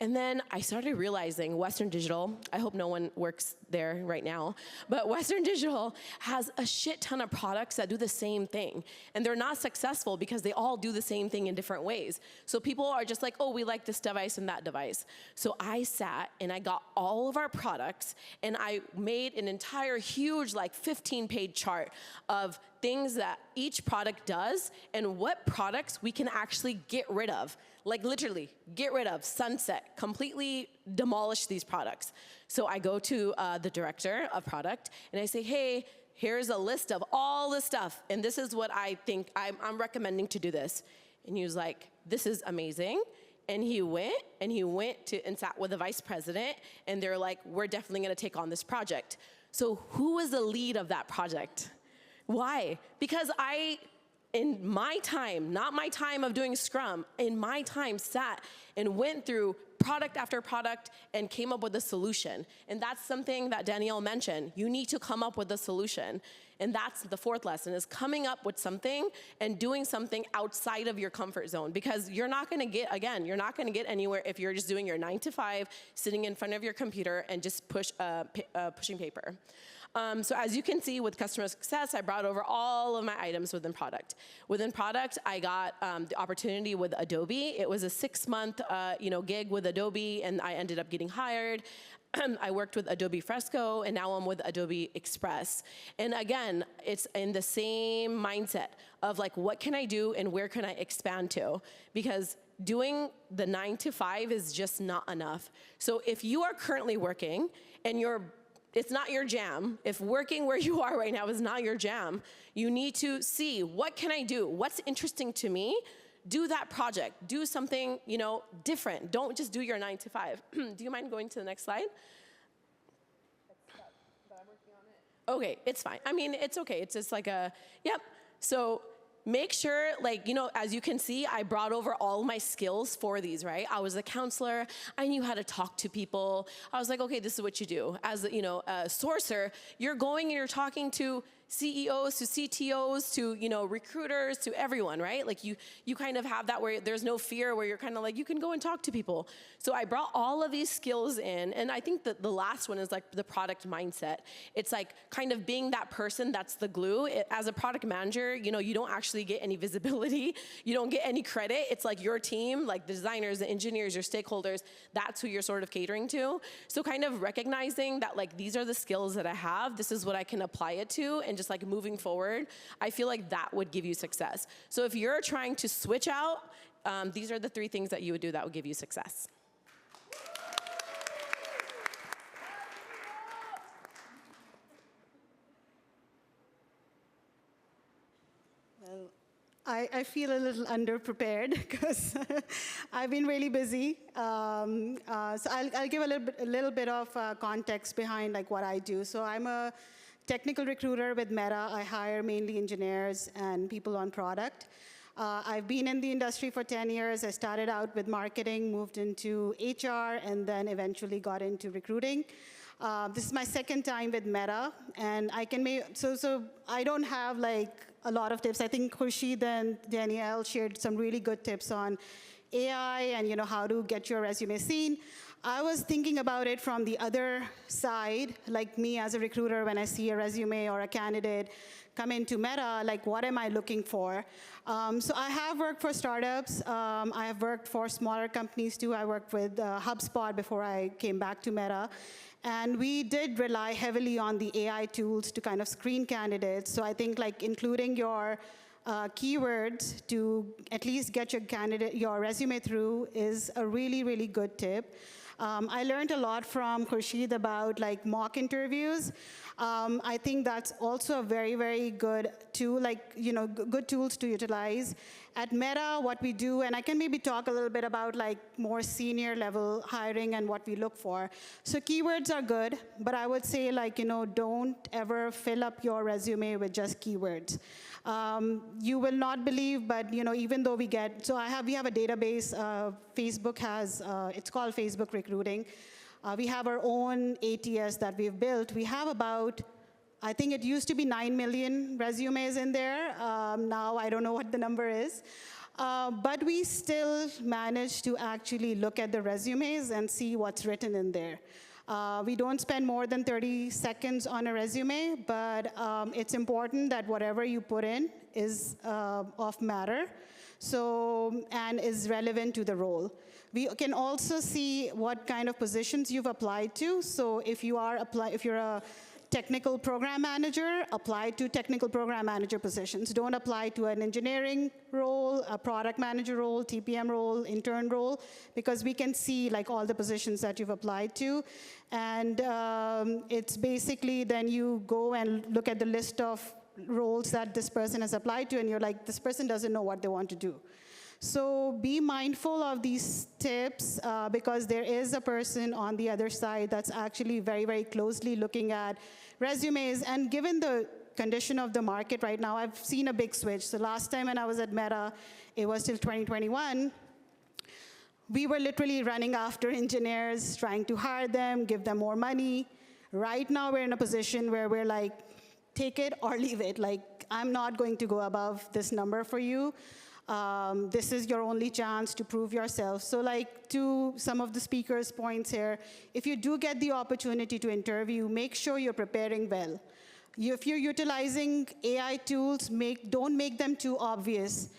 S1: And then I started realizing Western Digital, I hope no one works there right now, but Western Digital has a shit ton of products that do the same thing. And they're not successful because they all do the same thing in different ways. So people are just like, oh, we like this device and that device. So I sat and I got all of our products and I made an entire huge, like 15-page chart of things that each product does and what products we can actually get rid of. Like literally, get rid of, sunset, completely demolish these products. So I go to the director of product and I say, hey, here's a list of all the stuff, and this is what I think I'm recommending to do this. And he was like, this is amazing. And he went to and sat with the vice president, and they're like, we're definitely gonna take on this project. So who was the lead of that project? Why? Because in my time, not my time of doing Scrum, in my time sat and went through product after product and came up with a solution. And that's something that Danielle mentioned. You need to come up with a solution. And that's the fourth lesson, is coming up with something and doing something outside of your comfort zone. Because you're not gonna get, again, you're not gonna get anywhere if you're just doing your 9 to 5, sitting in front of your computer and just pushing paper. So as you can see with customer success, I brought over all of my items within product. Within product, I got the opportunity with Adobe. It was a 6-month gig with Adobe, and I ended up getting hired. I worked with Adobe Fresco, and now I'm with Adobe Express. And again, it's in the same mindset of like, what can I do and where can I expand to? Because doing the 9 to 5 is just not enough. So if you are currently working and it's not your jam, if working where you are right now is not your jam, you need to see, what can I do? What's interesting to me? Do that project. Do something, different. Don't just do your 9 to 5. Do you mind going to the next slide? Okay, it's fine. I mean, it's okay. It's just like yep. So make sure, as you can see, I brought over all my skills for these, right? I was a counselor. I knew how to talk to people. I was like, okay, this is what you do. As a sourcer, you're going and you're talking to CEOs, to CTOs, to recruiters, to everyone, right? Like you kind of have that where there's no fear, where you're kind of like, you can go and talk to people. So I brought all of these skills in, and I think that the last one is like the product mindset. It's like kind of being that person that's the glue. As a product manager, you don't actually get any visibility. You don't get any credit. It's like your team, like the designers, the engineers, your stakeholders, that's who you're sort of catering to. So kind of recognizing that like, these are the skills that I have, this is what I can apply it to, and just like moving forward, I feel like that would give you success. So if you're trying to switch out, these are the 3 things that you would do that would give you success.
S2: Well, I feel a little underprepared because I've been really busy. So I'll give a little bit of context behind like what I do. So I'm a technical recruiter with Meta. I hire mainly engineers and people on product. I've been in the industry for 10 years. I started out with marketing, moved into HR, and then eventually got into recruiting. This is my 2nd time with Meta, and I can so I don't have like a lot of tips. I think Khurshid and Danielle shared some really good tips on AI and how to get your resume seen. I was thinking about it from the other side, like me as a recruiter, when I see a resume or a candidate come into Meta, like what am I looking for? So I have worked for startups. I have worked for smaller companies too. I worked with HubSpot before I came back to Meta. And we did rely heavily on the AI tools to kind of screen candidates. So I think like including your keywords to at least get your resume through is a really, really good tip. I learned a lot from Khurshid about like mock interviews. I think that's also a very, very good tool, good tools to utilize. At Meta, what we do, and I can maybe talk a little bit about like more senior level hiring and what we look for. So keywords are good, but I would say don't ever fill up your resume with just keywords. You will not believe, but even though we have a database, Facebook has, it's called Facebook Recruiting. We have our own ATS that we've built. We have about, I think it used to be 9 million resumes in there. Now I don't know what the number is. But we still manage to actually look at the resumes and see what's written in there. We don't spend more than 30 seconds on a resume, but it's important that whatever you put in is of matter. so, and is relevant to the role. We can also see what kind of positions you've applied to. So if you're a technical program manager, apply to technical program manager positions. Don't apply to an engineering role, a product manager role, TPM role, intern role, because we can see like all the positions that you've applied to. And it's basically then you go and look at the list of roles that this person has applied to, and you're like, this person doesn't know what they want to do. So be mindful of these tips because there is a person on the other side that's actually very, very closely looking at resumes. And given the condition of the market right now, I've seen a big switch. So last time when I was at Meta, it was till 2021. We were literally running after engineers, trying to hire them, give them more money. Right now, we're in a position where we're like, take it or leave it. Like, I'm not going to go above this number for you. This is your only chance to prove yourself. So like to some of the speakers' points here, if you do get the opportunity to interview, make sure you're preparing well. If you're utilizing AI tools, don't make them too obvious.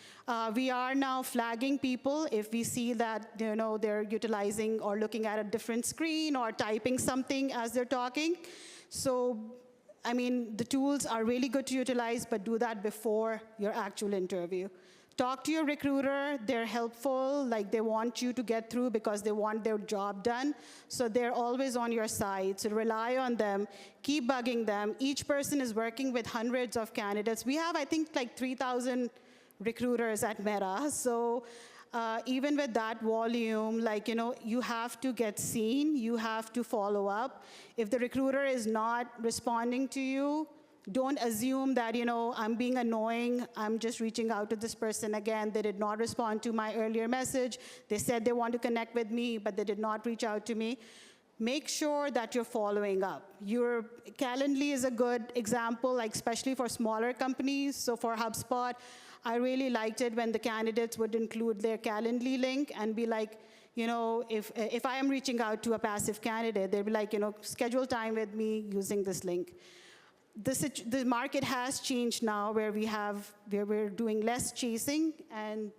S2: We are now flagging people if we see that they're utilizing or looking at a different screen or typing something as they're talking. So, I mean, the tools are really good to utilize, but do that before your actual interview. Talk to your recruiter. They're helpful. Like, they want you to get through because they want their job done. So they're always on your side. So rely on them. Keep bugging them. Each person is working with hundreds of candidates. We have, I think, like 3,000 recruiters at Meta. So even with that volume, like, you have to get seen. You have to follow up. If the recruiter is not responding to you, don't assume that, I'm being annoying. I'm just reaching out to this person again. They did not respond to my earlier message. They said they want to connect with me, but they did not reach out to me. Make sure that you're following up. Your Calendly is a good example, like especially for smaller companies. So for HubSpot, I really liked it when the candidates would include their Calendly link and be like, if I am reaching out to a passive candidate, they'd be like, schedule time with me using this link. The market has changed now where we're doing less chasing and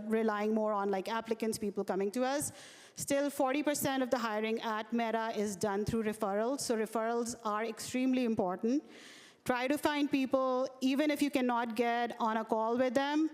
S2: relying more on like applicants, people coming to us. Still, 40% of the hiring at Meta is done through referrals. So referrals are extremely important. Try to find people, even if you cannot get on a call with them,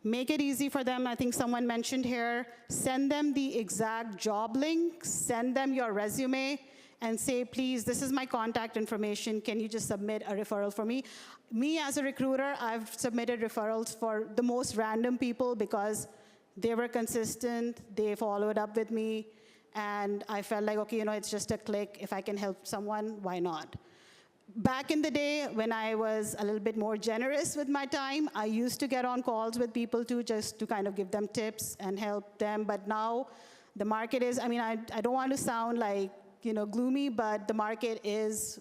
S2: make it easy for them. I think someone mentioned here, send them the exact job link, send them your resume, and say, please, this is my contact information. Can you just submit a referral for me? Me, as a recruiter, I've submitted referrals for the most random people because they were consistent, they followed up with me, and I felt like, okay, it's just a click. If I can help someone, why not? Back in the day, when I was a little bit more generous with my time, I used to get on calls with people too, just to kind of give them tips and help them. But now, the market is, I don't want to sound like, gloomy, but the market is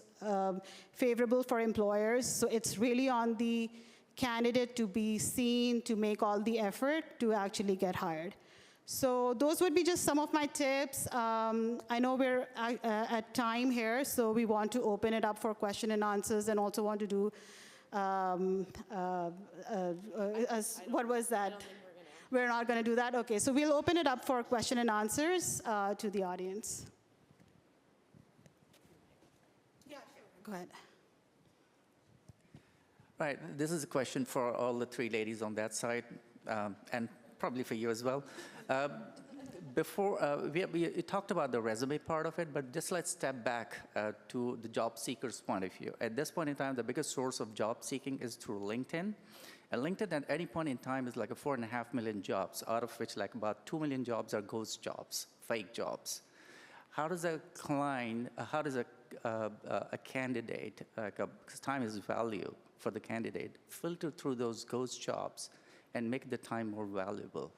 S2: favorable for employers. So it's really on the candidate to be seen, to make all the effort to actually get hired. So those would be just some of my tips. I know we're at time here, so we want to open it up for question and answers, and also want to do, what was that? We're not going to do that? Okay, so we'll open it up for question and answers to the audience. Go ahead.
S6: Right, this is a question for all the three ladies on that side, and probably for you as well. Before, we talked about the resume part of it, but just let's step back to the job seeker's point of view. At this point in time, the biggest source of job seeking is through LinkedIn. And LinkedIn at any point in time is like a 4.5 million jobs, out of which like about 2 million jobs are ghost jobs, fake jobs. How does a client, how does a candidate, because time is value for the candidate, filter through those ghost jobs and make the time more valuable?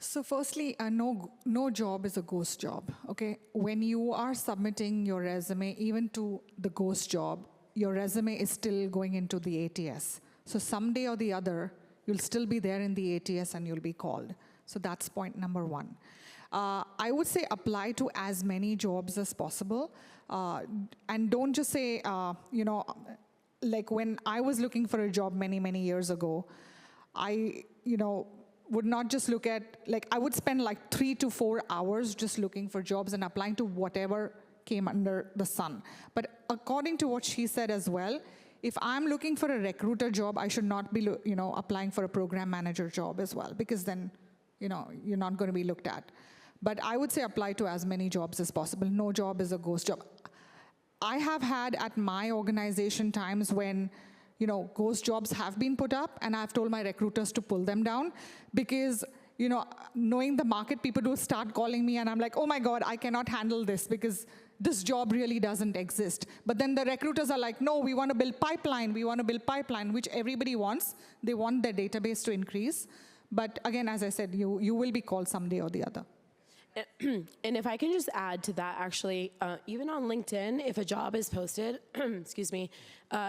S4: So firstly, no job is a ghost job, okay? When you are submitting your resume, even to the ghost job, your resume is still going into the ATS. So someday or the other, you'll still be there in the ATS and you'll be called. So that's point number one. I would say apply to as many jobs as possible. And don't just say, like when I was looking for a job many, many years ago, I, would not just look at, like I would spend like 3 to 4 hours just looking for jobs and applying to whatever came under the sun. But according to what she said as well, if I'm looking for a recruiter job, I should not be, applying for a program manager job as well, because then, you're not going to be looked at. But I would say apply to as many jobs as possible. No job is a ghost job. I have had at my organization times when, ghost jobs have been put up, and I've told my recruiters to pull them down because, knowing the market, people will start calling me and I'm like, oh my God, I cannot handle this because this job really doesn't exist. But then the recruiters are like, no, we want to build pipeline. We want to build pipeline, which everybody wants. They want their database to increase. But again, as I said, you will be called someday or the other.
S1: And if I can just add to that, actually, even on LinkedIn, if a job is posted, excuse me,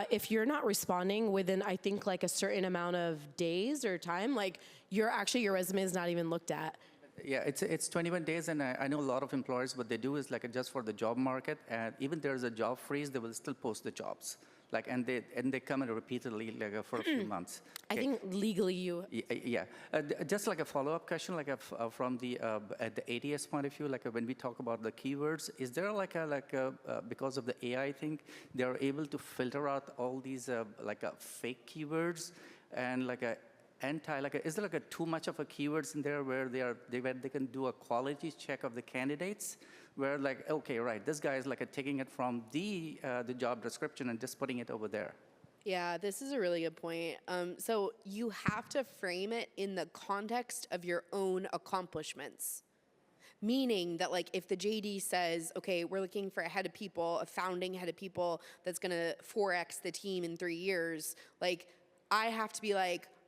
S1: if you're not responding within, I think, like a certain amount of days or time, like your resume is not even looked at.
S6: Yeah, it's 21 days, and I know a lot of employers, what they do is like just for the job market, and even there's a job freeze, they will still post the jobs. Like, and they come in repeatedly like for a few months. Okay.
S1: I think legally you.
S6: Yeah, just like a follow-up question, like from the at the ATS point of view, like when we talk about the keywords, is there because of the AI thing, they are able to filter out all these fake keywords and is there too much of a keywords in there where they can do a quality check of the candidates? Where okay, right, this guy is taking it from the job description and just putting it over there.
S3: Yeah, this is a really good point. So you have to frame it in the context of your own accomplishments. Meaning that if the JD says, okay, we're looking for a head of people, a founding head of people that's gonna 4X the team in 3 years, I have to be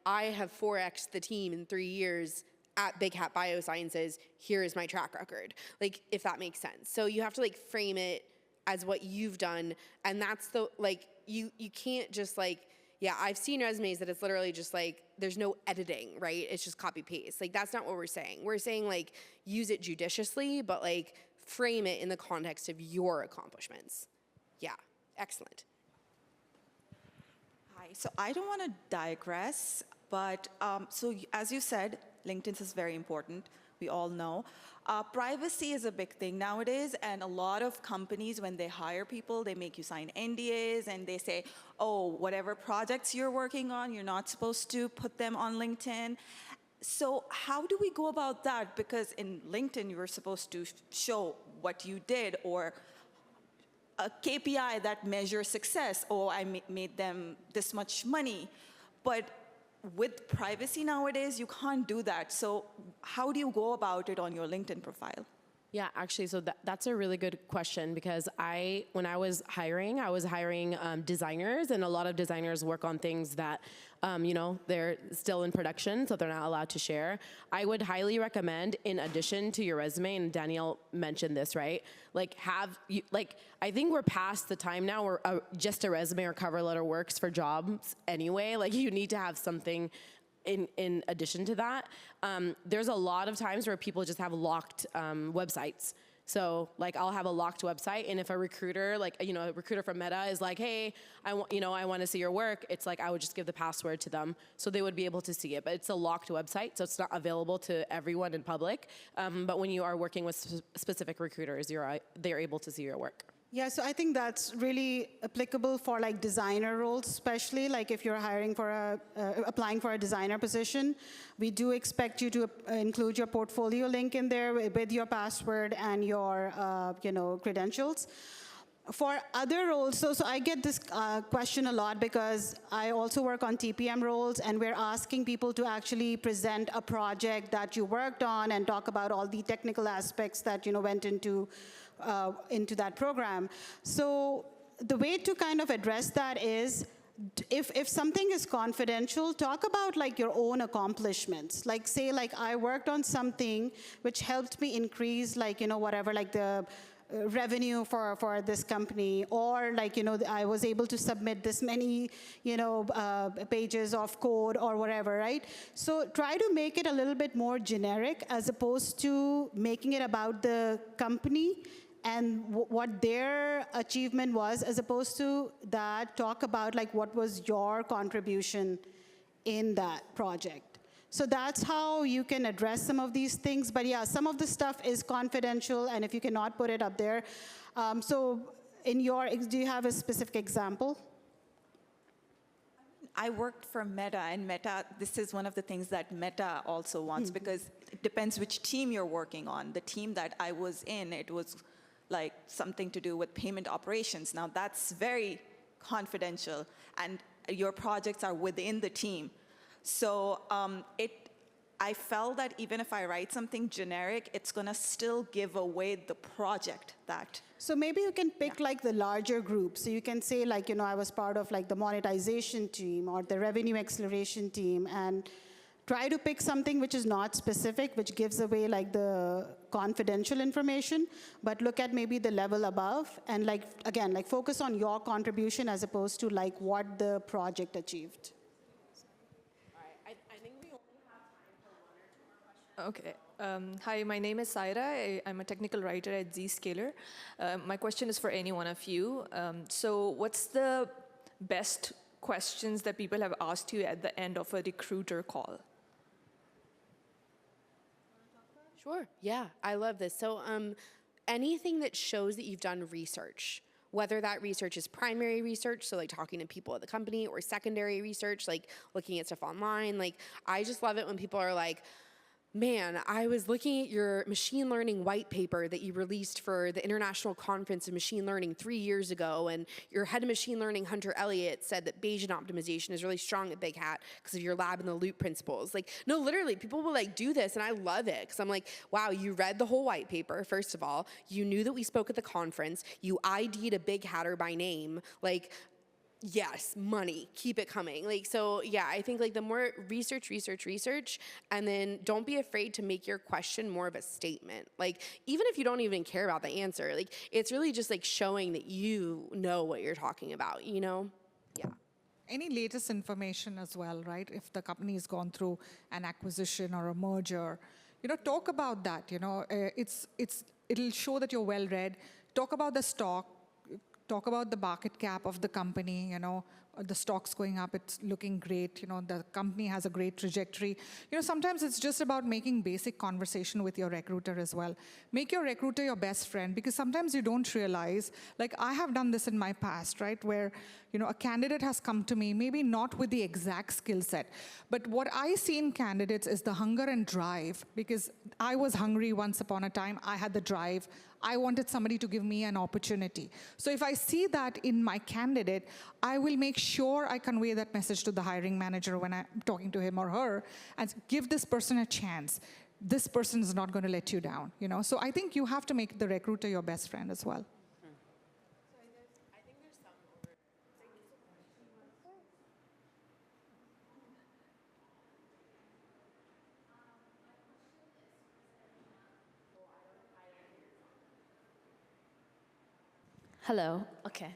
S3: I have 4X'd the team in 3 years at 𝗣𝗿će Biosciences, here is my track record. If that makes sense. So you have to frame it as what you've done, and that's the, you can't just yeah, I've seen resumes that it's literally just there's no editing, right? It's just copy paste. That's not what we're saying. We're saying use it judiciously, but frame it in the context of your accomplishments. Yeah, excellent.
S5: Hi, so I don't want to digress, but so as you said, LinkedIn is very important. We all know. Privacy is a big thing nowadays, and a lot of companies, when they hire people, they make you sign NDAs, and they say, oh, whatever projects you're working on, you're not supposed to put them on LinkedIn. So how do we go about that? Because in LinkedIn, you're supposed to show what you did, or a KPI that measures success. Oh, I made them this much money. But with privacy nowadays, you can't do that. So how do you go about it on your LinkedIn profile?
S1: Yeah, actually, so that's a really good question, because when I was hiring designers, and a lot of designers work on things that, they're still in production, so they're not allowed to share. I would highly recommend, in addition to your resume, and Danielle mentioned this, right? I think we're past the time now where just a resume or cover letter works for jobs anyway. You need to have something in addition to that. There's a lot of times where people just have locked websites. So I'll have a locked website, and if a recruiter, a recruiter from Meta is like, hey, I want to see your work, it's I would just give the password to them so they would be able to see it. But it's a locked website, so it's not available to everyone in public. But when you are working with specific recruiters, they're able to see your work.
S2: Yeah, so I think that's really applicable for designer roles, especially if you're hiring for applying for a designer position. We do expect you to include your portfolio link in there with your password and your credentials. For other roles, so I get this question a lot because I also work on TPM roles, and we're asking people to actually present a project that you worked on and talk about all the technical aspects that went into that program. So the way to kind of address that is, if something is confidential, talk about your own accomplishments. Say I worked on something which helped me increase whatever the revenue for this company, or I was able to submit this many pages of code or whatever, right? So try to make it a little bit more generic as opposed to making it about the company. and what their achievement was, as opposed to that, talk about like what was your contribution in that project. So that's how you can address some of these things. But yeah, some of the stuff is confidential, and if you cannot put it up there. So do you have a specific example?
S5: I worked for Meta, and Meta, this is one of the things that Meta also wants, because it depends which team you're working on. The team that I was in, it was like something to do with payment operations. Now that's very confidential, and your projects are within the team. So I felt that even if I write something generic, it's gonna still give away the project that.
S2: So maybe you can pick like the larger group. So you can say like, I was part of like the monetization team or the revenue acceleration team, and try to pick something which is not specific, which gives away like the confidential information, but look at maybe the level above, and like, again, like focus on your contribution as opposed to like what the project achieved.
S1: I think we only have time for one or two more questions.
S7: Okay. Hi, my name is Saira. I'm a technical writer at 𝗣𝗍𝗱𝗂𝗰. My question is for any one of you. So what's the best questions that people have asked you at the end of a recruiter call?
S3: Sure. Yeah, I love this. So anything that shows that you've done research, whether that research is primary research, so like talking to people at the company, or secondary research, like looking at stuff online. Like, I just love it when people are like, man, I was looking at your machine learning white paper that you released for the International Conference of Machine Learning 3 years ago, and your head of machine learning, Hunter Elliott, said that Bayesian optimization is really strong at 𝗣𝗿 because of your lab in the loop principles. Like, no, literally, people will like do this, and I love it, because I'm like, wow, you read the whole white paper, first of all. You knew that we spoke at the conference. You ID'd a big hatter by name. Like, yes, money, keep it coming. Like, so yeah, I think like the more research, and then don't be afraid to make your question more of a statement. Like, even if you don't even care about the answer, like, it's really just like showing that you know what you're talking about, Yeah.
S4: Any latest information as well, right? If the company has gone through an acquisition or a merger, talk about that. It'll show that you're well read. Talk about the stock. Talk about the market cap of the company, the stock's going up, it's looking great, the company has a great trajectory. Sometimes it's just about making basic conversation with your recruiter as well. Make your recruiter your best friend, because sometimes you don't realize, like I have done this in my past, right, where a candidate has come to me, maybe not with the exact skill set, but what I see in candidates is the hunger and drive, because I was hungry once upon a time, I had the drive, I wanted somebody to give me an opportunity. So if I see that in my candidate, I will make sure I convey that message to the hiring manager when I'm talking to him or her, and give this person a chance. This person is not going to let you down, So I think you have to make the recruiter your best friend as well.
S8: Hello. Okay.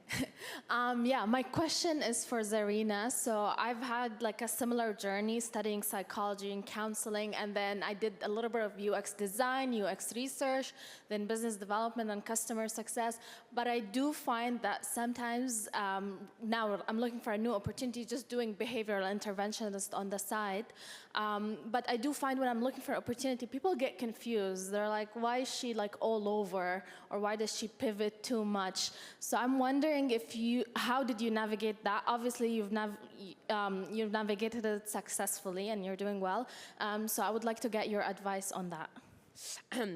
S8: Yeah, my question is for Zarina. So I've had like a similar journey studying psychology and counseling, and then I did a little bit of UX design, UX research, then business development and customer success. But I do find that sometimes now I'm looking for a new opportunity, just doing behavioral interventionist on the side. But I do find when I'm looking for opportunity, people get confused. They're like, why is she like all over? Or why does she pivot too much? So I'm wondering how did you navigate that? Obviously, you've navigated it successfully and you're doing well. So I would like to get your advice on that.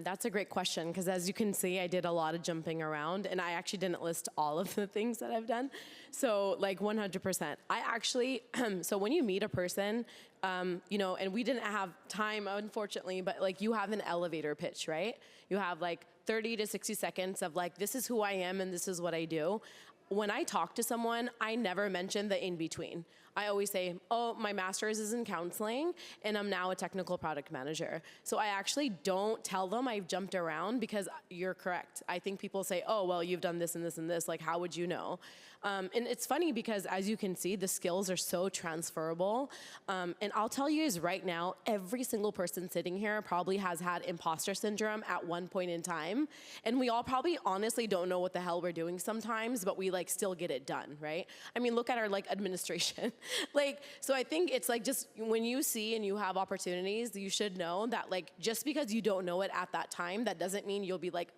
S1: That's a great question, because as you can see, I did a lot of jumping around, and I actually didn't list all of the things that I've done. So like 100%. I actually, so when you meet a person, and we didn't have time, unfortunately, but like you have an elevator pitch, right? You have like 30 to 60 seconds of like, this is who I am and this is what I do. When I talk to someone, I never mention the in-between. I always say, oh, my master's is in counseling, and I'm now a technical product manager. So I actually don't tell them I've jumped around, because you're correct. I think people say, oh, well, you've done this and this and this. Like, how would you know? And it's funny because, as you can see, the skills are so transferable. And I'll tell you guys right now, every single person sitting here probably has had imposter syndrome at one point in time. And we all probably honestly don't know what the hell we're doing sometimes, but we like still get it done, right? I mean, look at our like administration. Like, so I think it's like, just when you see and you have opportunities, you should know that like, just because you don't know it at that time, that doesn't mean you'll be like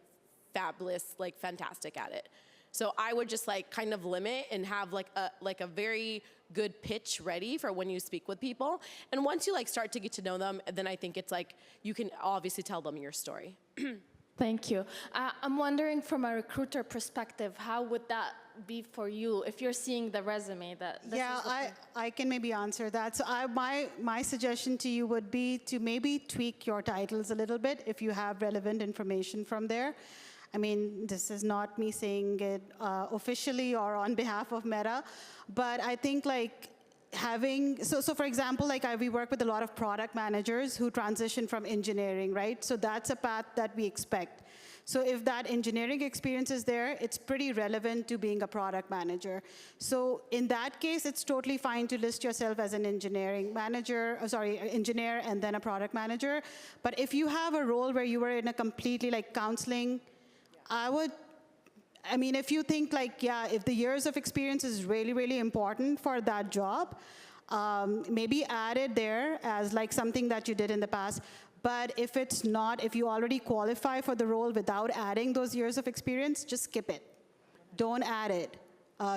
S1: fabulous, like fantastic at it. So I would just like kind of limit and have like a very good pitch ready for when you speak with people. And once you like start to get to know them, then I think it's like you can obviously tell them your story.
S8: Thank you. I'm wondering, from a recruiter perspective, how would that be for you if you're seeing the resume?
S2: I can maybe answer that. So my suggestion to you would be to maybe tweak your titles a little bit if you have relevant information from there. I mean, this is not me saying it officially or on behalf of Meta, but I think like having, so for example, like we work with a lot of product managers who transition from engineering, right? So that's a path that we expect. So if that engineering experience is there, it's pretty relevant to being a product manager. So in that case, it's totally fine to list yourself as an engineering manager, engineer and then a product manager. But if you have a role where you were in a completely like counseling, I mean, if you think like, yeah, if the years of experience is really, really important for that job, maybe add it there as like something that you did in the past. But if it's not, if you already qualify for the role without adding those years of experience, just skip it. Don't add it.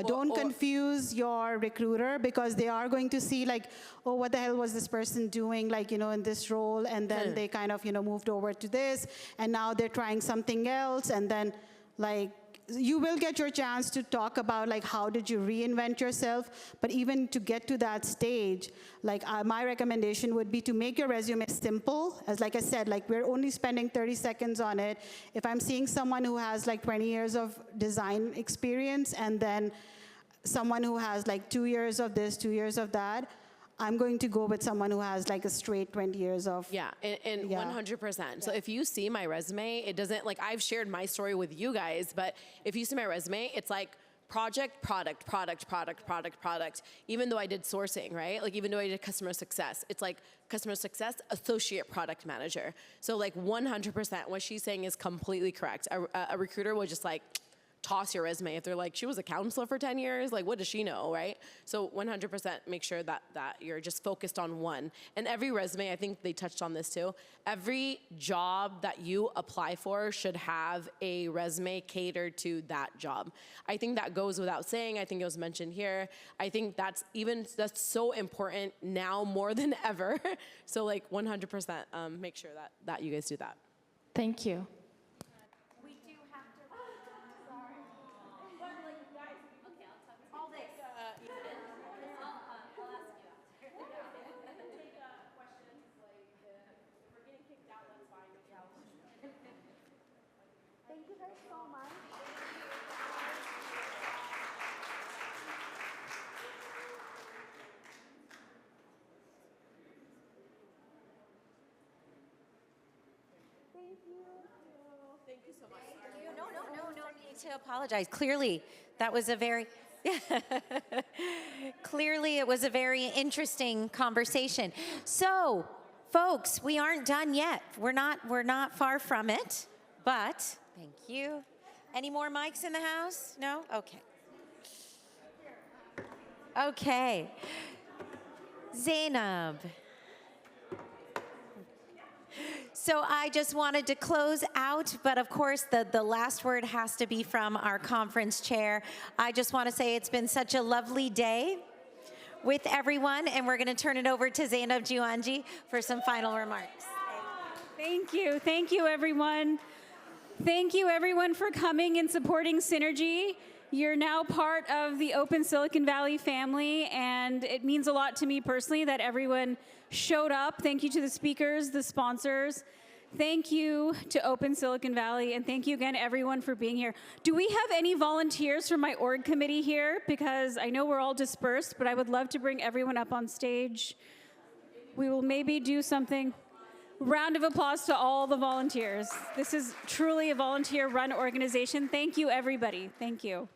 S2: Don't confuse your recruiter, because they are going to see like, oh, what the hell was this person doing, like, you know, in this role, and then they kind of, you know, moved over to this, and now they're trying something else, and then like, you will get your chance to talk about like how did you reinvent yourself, but even to get to that stage, like my recommendation would be to make your resume simple. As like I said, like we're only spending 30 seconds on it. If I'm seeing someone who has like 20 years of design experience and then someone who has like 2 years of this, 2 years of that, I'm going to go with someone who has like a straight 20 years of...
S1: Yeah, and 100%. So if you see my resume, it doesn't, like I've shared my story with you guys, but if you see my resume, it's like project, product, product, product, product, product. Even though I did sourcing, right? Like even though I did customer success, it's like customer success, associate product manager. So like 100%, what she's saying is completely correct. A recruiter will just like, toss your resume if they're like, she was a counselor for 10 years, like what does she know, right? So 100% make sure that you're just focused on one. And every resume, I think they touched on this too, every job that you apply for should have a resume catered to that job. I think that goes without saying. I think it was mentioned here. I think that's so important now more than ever. So like 100% make sure that you guys do that.
S8: Thank you.
S9: No need to apologize. Clearly, that was a very, clearly it was a very interesting conversation. So, folks, we aren't done yet. We're not far from it, but thank you. Any more mics in the house? No? Okay. Okay. Zainab. So I just wanted to close out, but of course the last word has to be from our conference chair. I just want to say it's been such a lovely day with everyone, and we're going to turn it over to Zainab Jiwanji for some final remarks.
S10: Thank you. Thank you, everyone. Thank you, everyone, for coming and supporting Synergy. You're now part of the Open Silicon Valley family, and it means a lot to me personally that everyone showed up. Thank you to the speakers, the sponsors. Thank you to Open Silicon Valley, and thank you again, everyone, for being here. Do we have any volunteers from my org committee here? Because I know we're all dispersed, but I would love to bring everyone up on stage. We will maybe do something. Round of applause to all the volunteers. This is truly a volunteer-run organization. Thank you, everybody. Thank you.